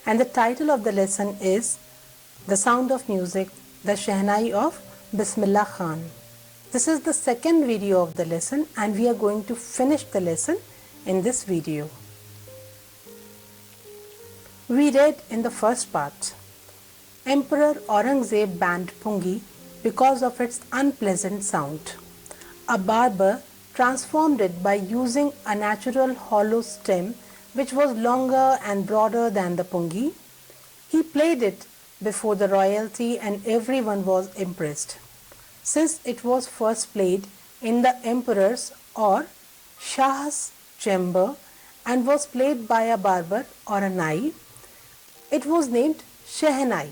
and the title of the lesson is The Sound of Music, the Shehnai of Bismillah Khan. This is the second video of the lesson and we are going to finish the lesson in this video. We read in the first part, Emperor Aurangzeb banned pungi because of its unpleasant sound. A barber transformed it by using a natural hollow stem which was longer and broader than the pungi. He played it before the royalty and everyone was impressed. Since it was first played in the emperor's or Shah's chamber and was played by a barber or a nai, it was named Shehnai.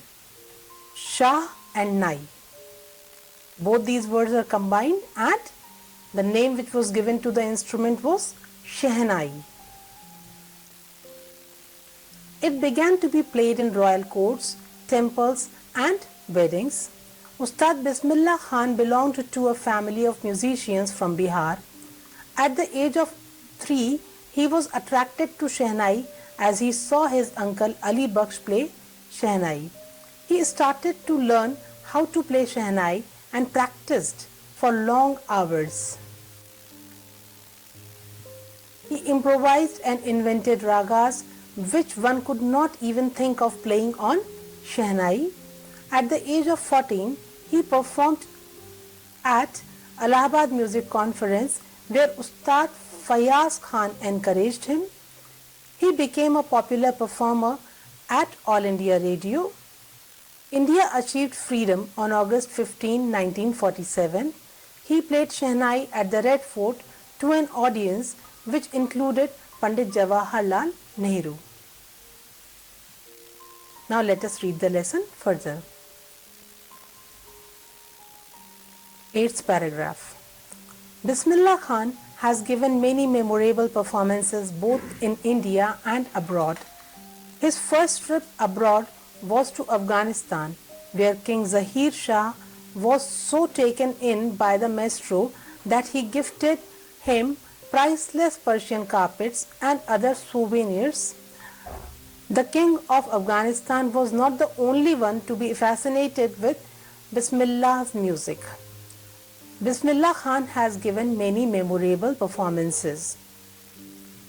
Shah and Nai. Both these words are combined and the name which was given to the instrument was Shehnai. It began to be played in royal courts, temples and weddings. Ustad Bismillah Khan belonged to a family of musicians from Bihar. At the age of 3, he was attracted to Shehnai as he saw his uncle Ali Bakhsh play Shehnai. He started to learn how to play Shehnai and practiced for long hours. He improvised and invented ragas which one could not even think of playing on Shehnai. At the age of 14, he performed at Allahabad Music Conference where Ustad Fayaz Khan encouraged him. He became a popular performer at All India Radio. India achieved freedom on August 15, 1947. He played Shehnai at the Red Fort to an audience which included Pandit Jawaharlal Nehru. Now let us read the lesson further. 8th paragraph. Bismillah Khan has given many memorable performances both in India and abroad. His first trip abroad was to Afghanistan, where King Zahir Shah was so taken in by the maestro that he gifted him priceless Persian carpets and other souvenirs. The King of Afghanistan was not the only one to be fascinated with Bismillah's music. Bismillah Khan has given many memorable performances.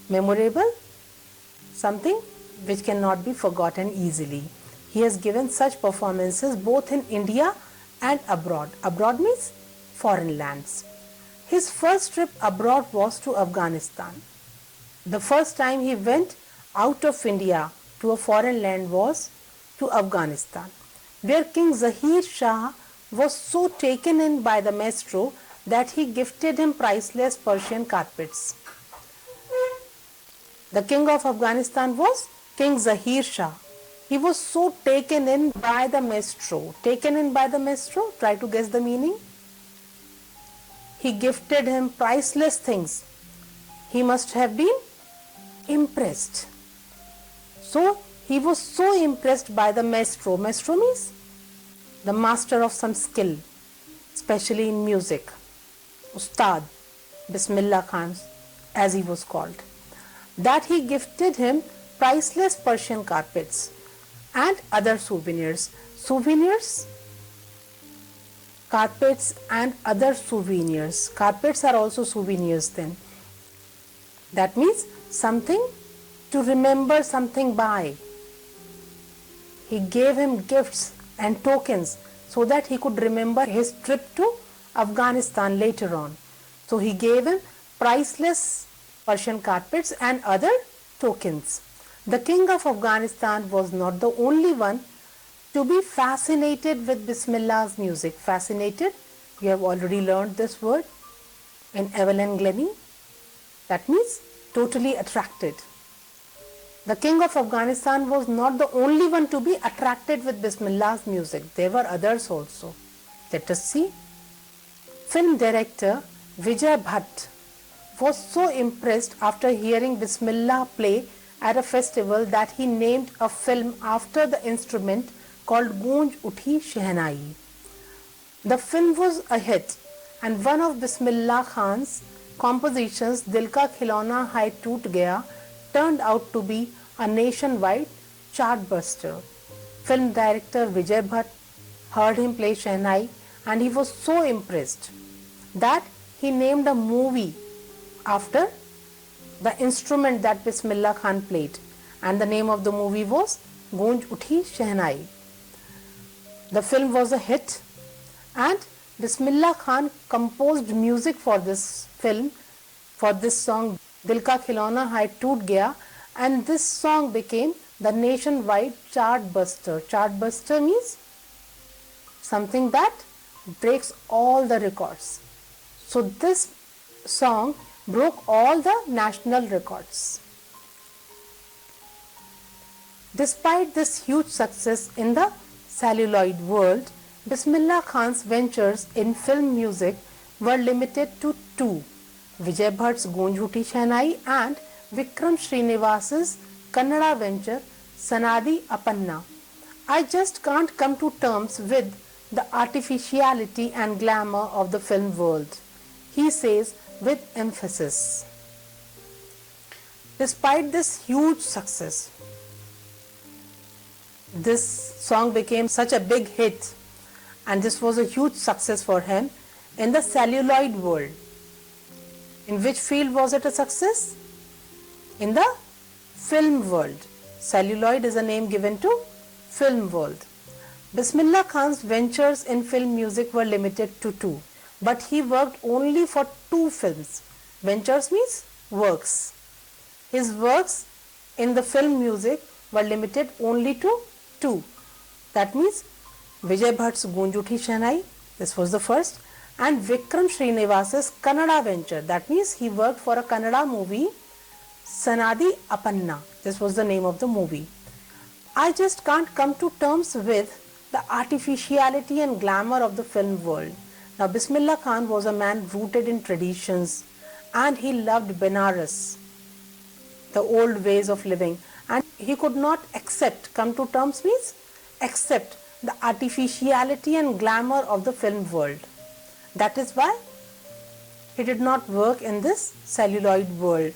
Memorable? Something which cannot be forgotten easily. He has given such performances both in India and abroad. Abroad means foreign lands. His first trip abroad was to Afghanistan. The first time he went out of India to a foreign land was to Afghanistan, where King Zahir Shah was so taken in by the maestro that he gifted him priceless Persian carpets. The King of Afghanistan was King Zahir Shah. He was so taken in by the maestro. Taken in by the maestro, try to guess the meaning. He gifted him priceless things. He must have been impressed. So, he was so impressed by the maestro. Maestro means the master of some skill, especially in music. Ustad Bismillah Khan, as he was called, that he gifted him priceless Persian carpets and other souvenirs. Souvenirs? Carpets and other souvenirs. Carpets are also souvenirs then. That means something to remember something by. He gave him gifts and tokens so that he could remember his trip to Afghanistan later on. So he gave him priceless Persian carpets and other tokens. The King of Afghanistan was not the only one to be fascinated with Bismillah's music. Fascinated, you have already learned this word in Evelyn Glennie. That means totally attracted. The King of Afghanistan was not the only one to be attracted with Bismillah's music. There were others also. Let us see. Film director Vijay Bhatt was so impressed after hearing Bismillah play at a festival that he named a film after the instrument called Goonj Uthi Shehnai. The film was a hit and one of Bismillah Khan's compositions, Dil Ka Khilona Hai Toot Gaya, turned out to be a nationwide chartbuster. Film director Vijay Bhatt heard him play Shehnai and he was so impressed that he named a movie after the instrument that Bismillah Khan played, and the name of the movie was Goonj Uthi Shehnai. The film was a hit and Bismillah Khan composed music for this film, for this song Dil Ka Khilona Hai Toot Gaya, and this song became the nationwide chartbuster. Chartbuster means something that breaks all the records. So this song broke all the national records. Despite this huge success in the celluloid world, Bismillah Khan's ventures in film music were limited to two: Vijay Bhatt's Goonj Uthi Shehnai and Vikram Srinivas's Kannada venture Sanadi Apanna. I just can't come to terms with the artificiality and glamour of the film world, he says with emphasis. Despite this huge success, this song became such a big hit and this was a huge success for him in the celluloid world. In which field was it a success? In the film world. Celluloid is a name given to film world. Bismillah Khan's ventures in film music were limited to two, but he worked only for two films. Ventures means works. His works in the film music were limited only to two. That means Vijay Bhatt's Goonj Uthi Shehnai, this was the first, and Vikram Srinivas's Kannada venture. That means he worked for a Kannada movie, Sanadi Apanna. This was the name of the movie. I just can't come to terms with the artificiality and glamour of the film world. Now Bismillah Khan was a man rooted in traditions and he loved Benares, the old ways of living, and he could not come to terms means accept the artificiality and glamour of the film world. That is why he did not work in this celluloid world.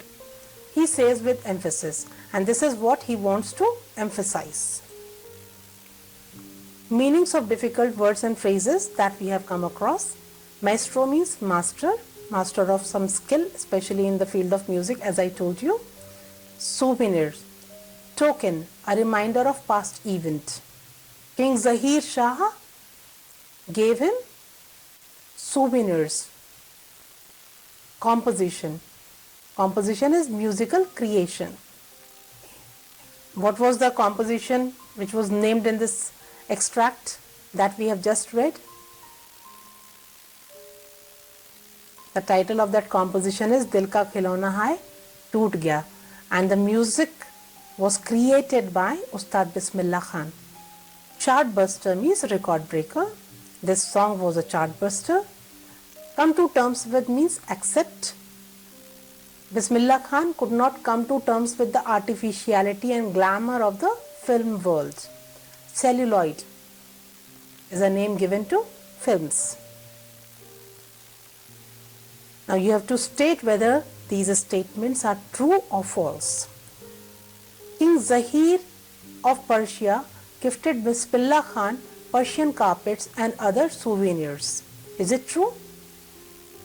He says with emphasis, and this is what he wants to emphasize. Meanings of difficult words and phrases that we have come across. Maestro means master, master of some skill, especially in the field of music, as I told you. Souvenirs, token, a reminder of past event. King Zahir Shah gave him souvenirs. Composition, composition is musical creation. What was the composition which was named in this extract that we have just read? The title of that composition is Dil Ka Khilona Hai Toot Gaya, and the music was created by Ustad Bismillah Khan. Chartbuster means record breaker. This song was a chartbuster. Come to terms with means accept. Bismillah Khan could not come to terms with the artificiality and glamour of the film world. Celluloid is a name given to films. Now you have to state whether these statements are true or false. King Zahir of Persia gifted Bismillah Khan Persian carpets and other souvenirs. Is it true?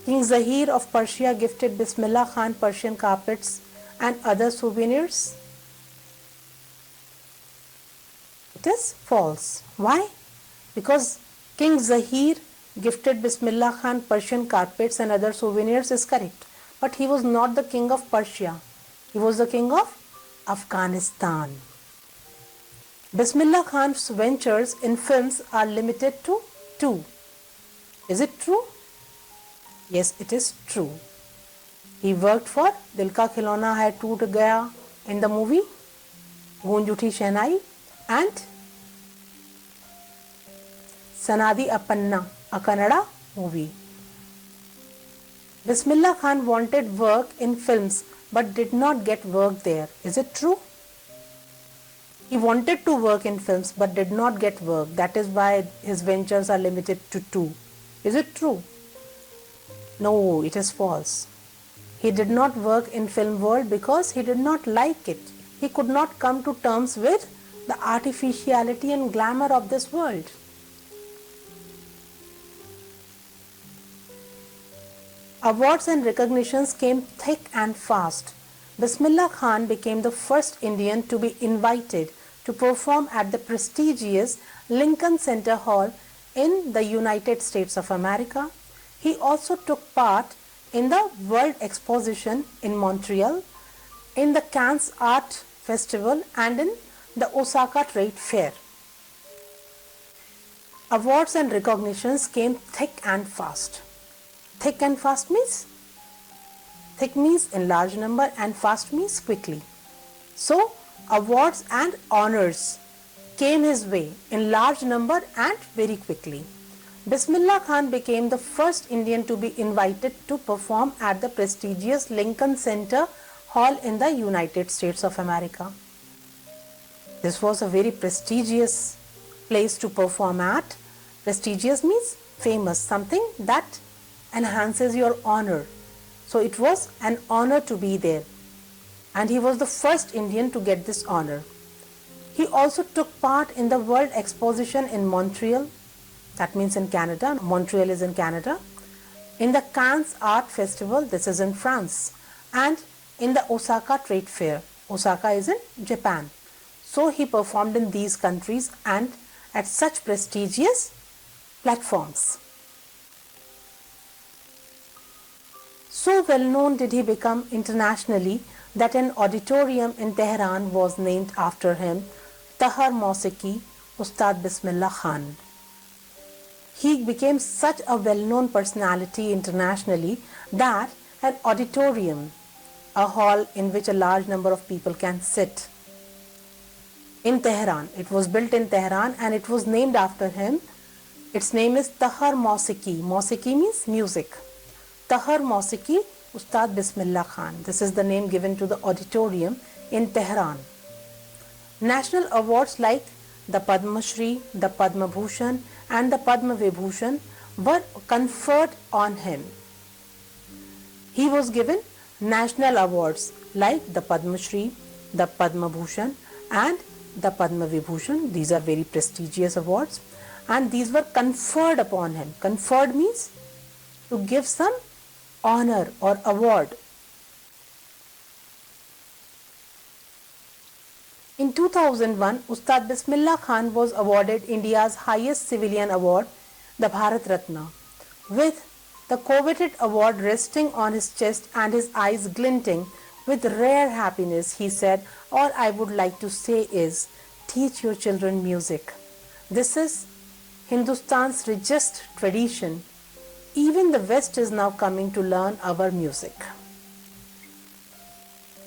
King Zahir of Persia gifted Bismillah Khan Persian carpets and other souvenirs. It is false. Why? Because King Zahir gifted Bismillah Khan Persian carpets and other souvenirs is correct. But he was not the king of Persia. He was the king of Afghanistan. Bismillah Khan's ventures in films are limited to two. Is it true? Yes, it is true. He worked for Dil Ka Khilona Hai Toot Gaya in the movie, Goonj Uthi Shehnai, and Sanadi Apanna, a Kannada movie. Bismillah Khan wanted work in films but did not get work there. Is it true? He wanted to work in films but did not get work. That is why his ventures are limited to two. Is it true? No, it is false. He did not work in film world because he did not like it. He could not come to terms with the artificiality and glamour of this world. Awards and recognitions came thick and fast. Bismillah Khan became the first Indian to be invited to perform at the prestigious Lincoln Center Hall in the United States of America. He also took part in the World Exposition in Montreal, in the Cannes Art Festival, and in the Osaka Trade Fair. Awards and recognitions came thick and fast. Thick and fast means? Thick means in large number and fast means quickly. So, awards and honors came his way in large number and very quickly. Bismillah Khan became the first Indian to be invited to perform at the prestigious Lincoln Center Hall in the United States of America. This was a very prestigious place to perform at. Prestigious means famous, something that enhances your honor. So it was an honor to be there. And he was the first Indian to get this honor. He also took part in the World Exposition in Montreal, that means in Canada. Montreal is in Canada. In the Cannes Art Festival, this is in France. And in the Osaka Trade Fair. Osaka is in Japan. So he performed in these countries and at such prestigious platforms. So well known did he become internationally that an auditorium in Tehran was named after him, Tahar Mausiqui, Ustad Bismillah Khan. He became such a well-known personality internationally that an auditorium, a hall in which a large number of people can sit, in Tehran. It was built in Tehran and it was named after him. Its name is Tahar Mausiqui. Mausiqui means music. Tahar Mausiqui, Ustad Bismillah Khan. This is the name given to the auditorium in Tehran. National awards like the Padma Shri, the Padma Bhushan and the Padma Vibhushan were conferred on him. He was given national awards like the Padma Shri, the Padma Bhushan and the Padma Vibhushan. These are very prestigious awards and these were conferred upon him. Conferred means to give some honor or award. In 2001, Ustad Bismillah Khan was awarded India's highest civilian award, the Bharat Ratna, with the coveted award resting on his chest and his eyes glinting with rare happiness. He said, "All I would like to say is, teach your children music. This is Hindustan's richest tradition. Even the West is now coming to learn our music."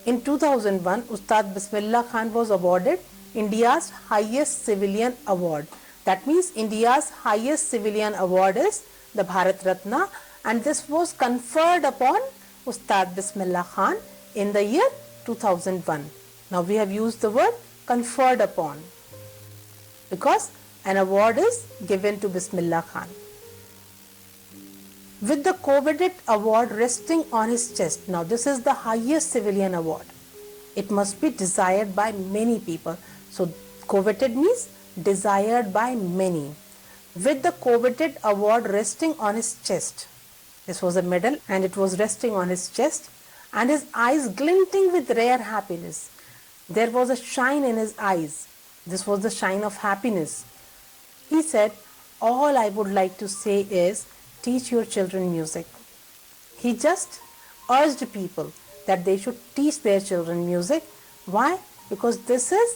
In 2001, Ustad Bismillah Khan was awarded India's highest civilian award. That means India's highest civilian award is the Bharat Ratna, and this was conferred upon Ustad Bismillah Khan in the year 2001. Now we have used the word conferred upon because an award is given to Bismillah Khan. With the coveted award resting on his chest. Now this is the highest civilian award. It must be desired by many people. So coveted means desired by many. With the coveted award resting on his chest. This was a medal and it was resting on his chest and his eyes glinting with rare happiness. There was a shine in his eyes. This was the shine of happiness. He said, "All I would like to say is, teach your children music." He just urged people that they should teach their children music. Why? Because this is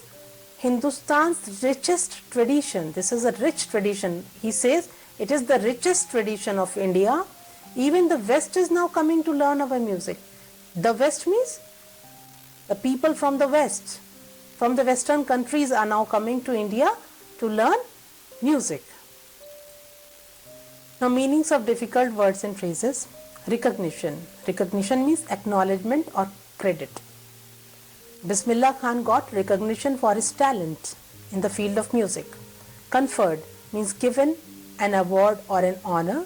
Hindustan's richest tradition. This is a rich tradition. He says it is the richest tradition of India. Even the West is now coming to learn our music. The West means the people from the West, from the Western countries are now coming to India to learn music. Now, meanings of difficult words and phrases. Recognition. Recognition means acknowledgement or credit. Bismillah Khan got recognition for his talent in the field of music. Conferred means given an award or an honor.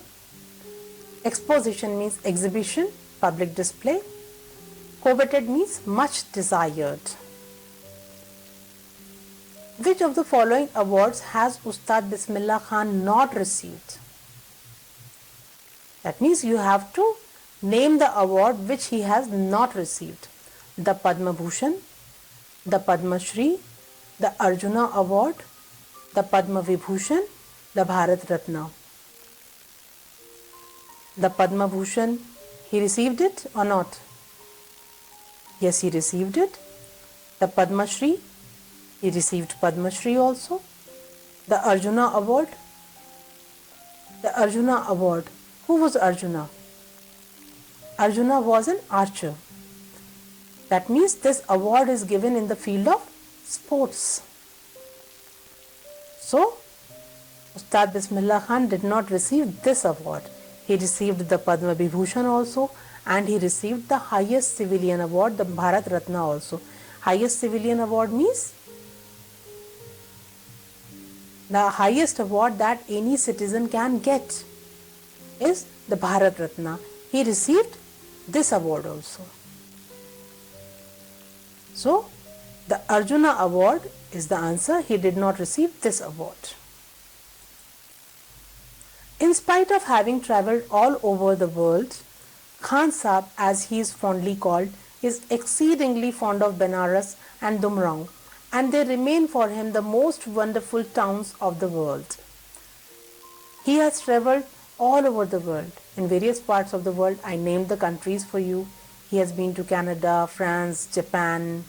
Exposition means exhibition, public display. Coveted means much desired. Which of the following awards has Ustad Bismillah Khan not received? That means you have to name the award which he has not received. The Padma Bhushan, the Padma Shri, the Arjuna Award, the Padma Vibhushan, the Bharat Ratna. The Padma Bhushan, he received it or not? Yes, he received it. The Padma Shri, he received Padma Shri also. The Arjuna Award. The Arjuna Award. Who was Arjuna? Arjuna was an archer. That means this award is given in the field of sports. So, Ustad Bismillah Khan did not receive this award. He received the Padma Vibhushan also, and he received the highest civilian award, the Bharat Ratna also. Highest civilian award means the highest award that any citizen can get is the Bharat Ratna. He received this award also. So, the Arjuna Award is the answer. He did not receive this award. In spite of having travelled all over the world, Khan Sahab, as he is fondly called, is exceedingly fond of Benares and Dumraon, and they remain for him the most wonderful towns of the world. He has travelled all over the world, in various parts of the world. I named the countries for you. He has been to Canada, France, Japan,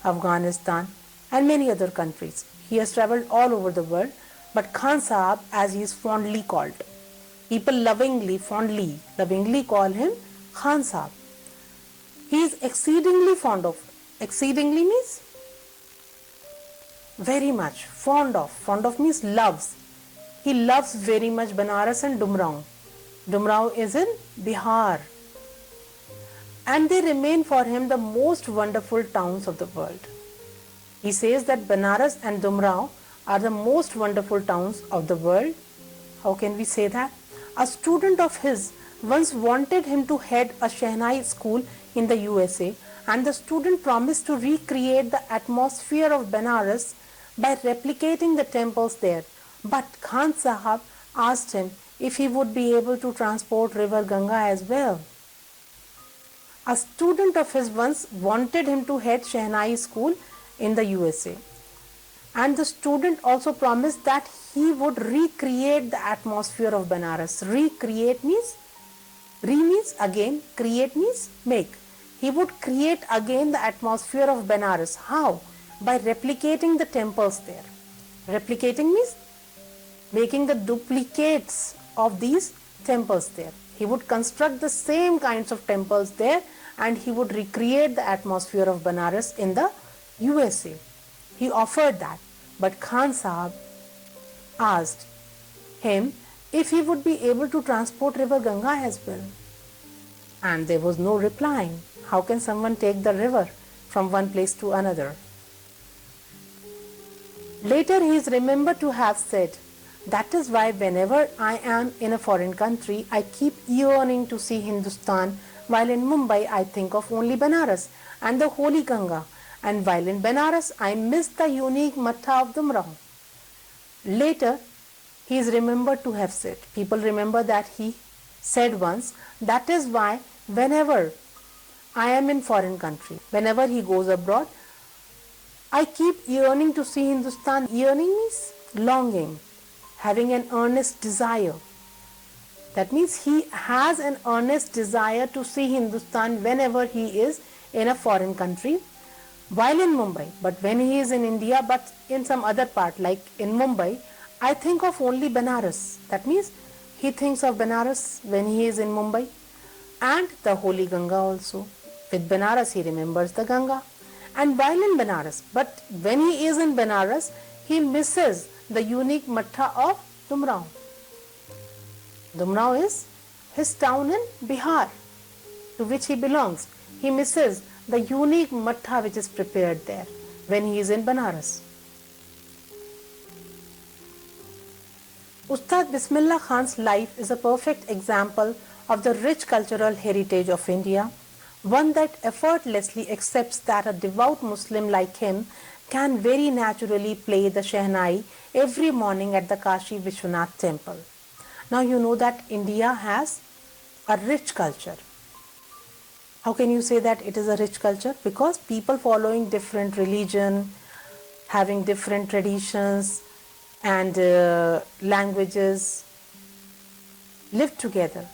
Afghanistan, and many other countries. He has travelled all over the world, but Khan Sahab, as he is fondly called, people lovingly call him Khan Sahab. He is exceedingly fond of. Exceedingly means very much. Fond of. Fond of means loves. He loves very much Benares and Dumraon. Dumraon is in Bihar. And they remain for him the most wonderful towns of the world. He says that Benares and Dumraon are the most wonderful towns of the world. How can we say that? A student of his once wanted him to head a Shehnai school in the USA, and the student promised to recreate the atmosphere of Benares by replicating the temples there. But Khan Sahab asked him if he would be able to transport river Ganga as well. A student of his once wanted him to head Shehnai school in the USA, and the student also promised that he would recreate the atmosphere of Benares. Recreate means, means again, create means make. He would create again the atmosphere of Benares. How? By replicating the temples there. Replicating means making the duplicates of these temples there. He would construct the same kinds of temples there, and he would recreate the atmosphere of Benares in the USA. He offered that, but Khan Sahab asked him if he would be able to transport river Ganga as well. And there was no replying. How can someone take the river from one place to another? Later he is remembered to have said, "That is why whenever I am in a foreign country, I keep yearning to see Hindustan, while in Mumbai I think of only Benares and the holy Ganga, and while in Benares I miss the unique Matha of Dumraon." Later he is remembered to have said, people remember that he said once, that is why whenever I am in foreign country, whenever he goes abroad, I keep yearning to see Hindustan. Yearning means longing, having an earnest desire. That means he has an earnest desire to see Hindustan whenever he is in a foreign country, while in Mumbai. But when he is in India, but in some other part like in Mumbai, I think of only Benares. That means he thinks of Benares when he is in Mumbai, and the holy Ganga also. With Benares he remembers the Ganga, and while in Benares, but when he is in Benares, he misses the unique Matha of Dumraon. Dumraon is his town in Bihar, to which he belongs. He misses the unique Matha which is prepared there when he is in Benares. Ustad Bismillah Khan's life is a perfect example of the rich cultural heritage of India, one that effortlessly accepts that a devout Muslim like him can very naturally play the Shehnai every morning at the Kashi Vishwanath temple. Now you know that India has a rich culture. How can you say that it is a rich culture? Because people following different religion, having different traditions and languages live together.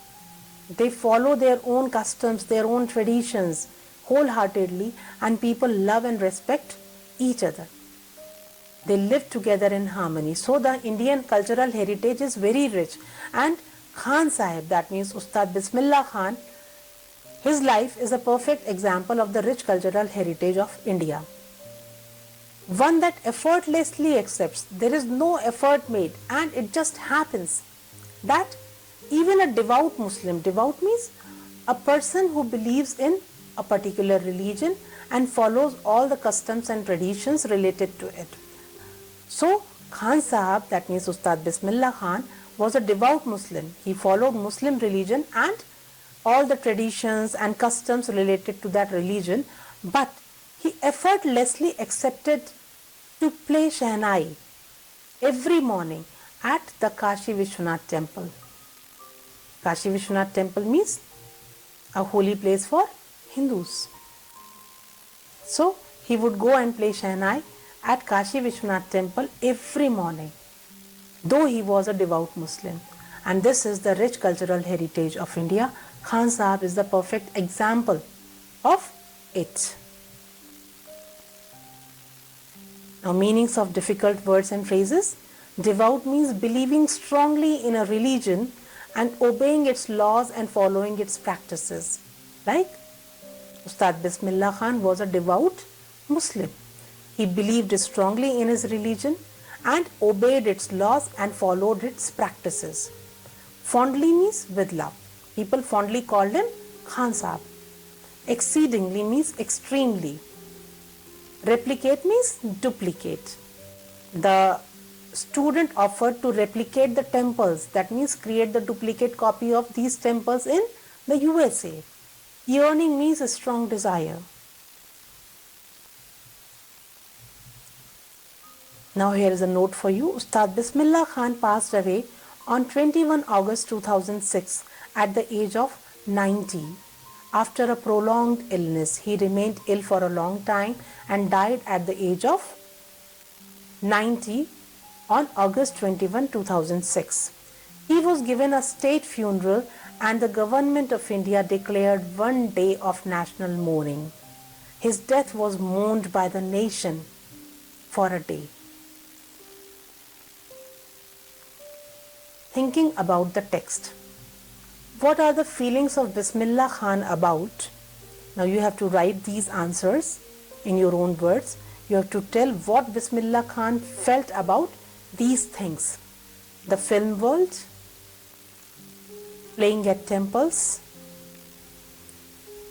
They follow their own customs, their own traditions wholeheartedly, and people love and respect each other. They live together in harmony. So the Indian cultural heritage is very rich. And Khan Sahib, that means Ustad Bismillah Khan, his life is a perfect example of the rich cultural heritage of India. One that effortlessly accepts, there is no effort made, and it just happens that even a devout Muslim, devout means a person who believes in a particular religion and follows all the customs and traditions related to it. So Khan Sahab, that means Ustad Bismillah Khan, was a devout Muslim. He followed Muslim religion and all the traditions and customs related to that religion, but he effortlessly accepted to play Shehnai every morning at the Kashi Vishwanath temple. Kashi Vishwanath temple means a holy place for Hindus. So he would go and play Shehnai at Kashi Vishwanath temple every morning, though he was a devout Muslim. And this is the rich cultural heritage of India. Khan Sahib is the perfect example of it. Now, meanings of difficult words and phrases. Devout means believing strongly in a religion and obeying its laws and following its practices. Like Ustad Bismillah Khan was a devout Muslim. He believed strongly in his religion and obeyed its laws and followed its practices. Fondly means with love. People fondly called him Khan Sahib. Exceedingly means extremely. Replicate means duplicate. The student offered to replicate the temples, that means create the duplicate copy of these temples in the USA. Yearning means a strong desire. Now here is a note for you. Ustad Bismillah Khan passed away on 21 August 2006 at the age of 90. After a prolonged illness, he remained ill for a long time and died at the age of 90 on August 21, 2006. He was given a state funeral and the government of India declared one day of national mourning. His death was mourned by the nation for a day. Thinking about the text. What are the feelings of Bismillah Khan about? Now you have to write these answers in your own words. You have to tell what Bismillah Khan felt about these things. The film world, playing at temples,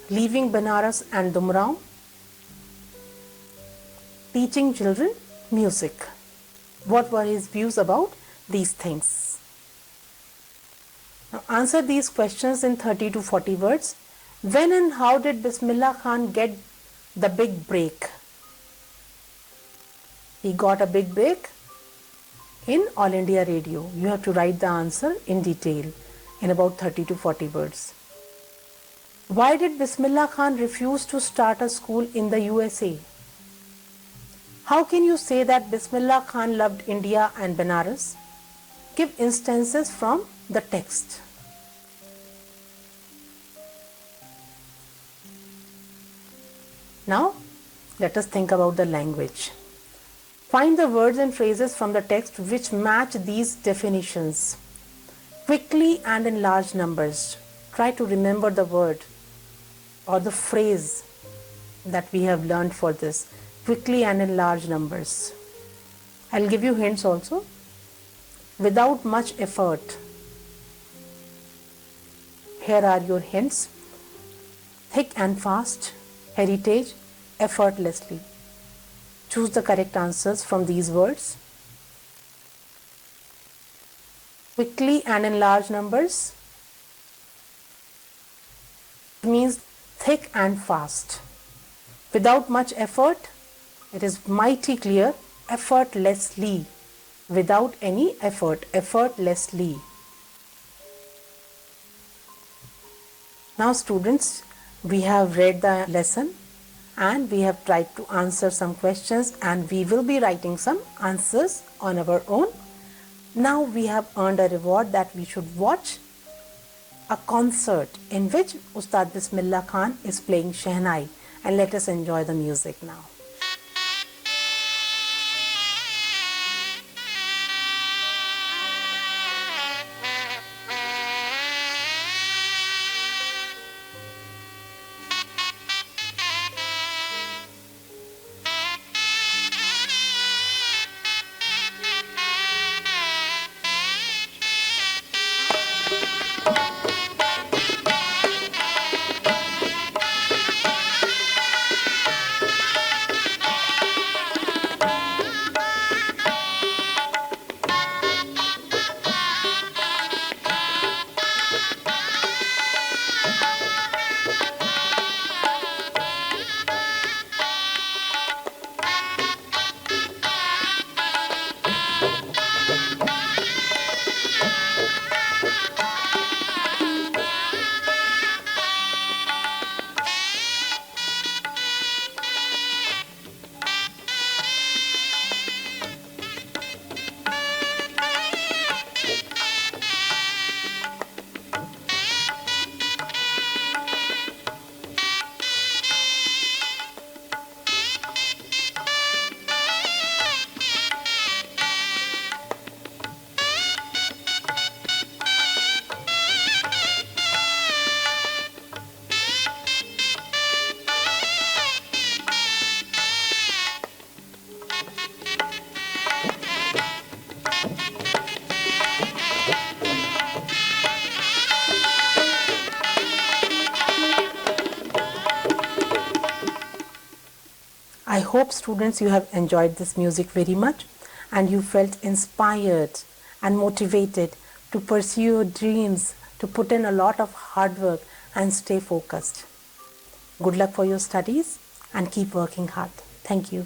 leaving Banaras and Dumrao, teaching children music. What were his views about these things? Now answer these questions in 30 to 40 words. When and how did Bismillah Khan get the big break? He got a big break in All India Radio. You have to write the answer in detail in about 30 to 40 words. Why did Bismillah Khan refuse to start a school in the USA? How can you say that Bismillah Khan loved India and Benares? Give instances from the text. Now, let us think about the language. Find the words and phrases from the text which match these definitions. Quickly and in large numbers. Try to remember the word or the phrase that we have learned for this. Quickly and in large numbers. I'll give you hints also. Without much effort. Here are your hints. Thick and fast, heritage, effortlessly. Choose the correct answers from these words. Quickly and in large numbers means thick and fast. Without much effort, It is mighty clear, effortlessly, without any effort, effortlessly. Now students, we have read the lesson and we have tried to answer some questions, and we will be writing some answers on our own. Now we have earned a reward that we should watch a concert in which Ustad Bismillah Khan is playing Shehnai, and let us enjoy the music now. I hope students you have enjoyed this music very much and you felt inspired and motivated to pursue your dreams, to put in a lot of hard work and stay focused. Good luck for your studies and keep working hard. Thank you.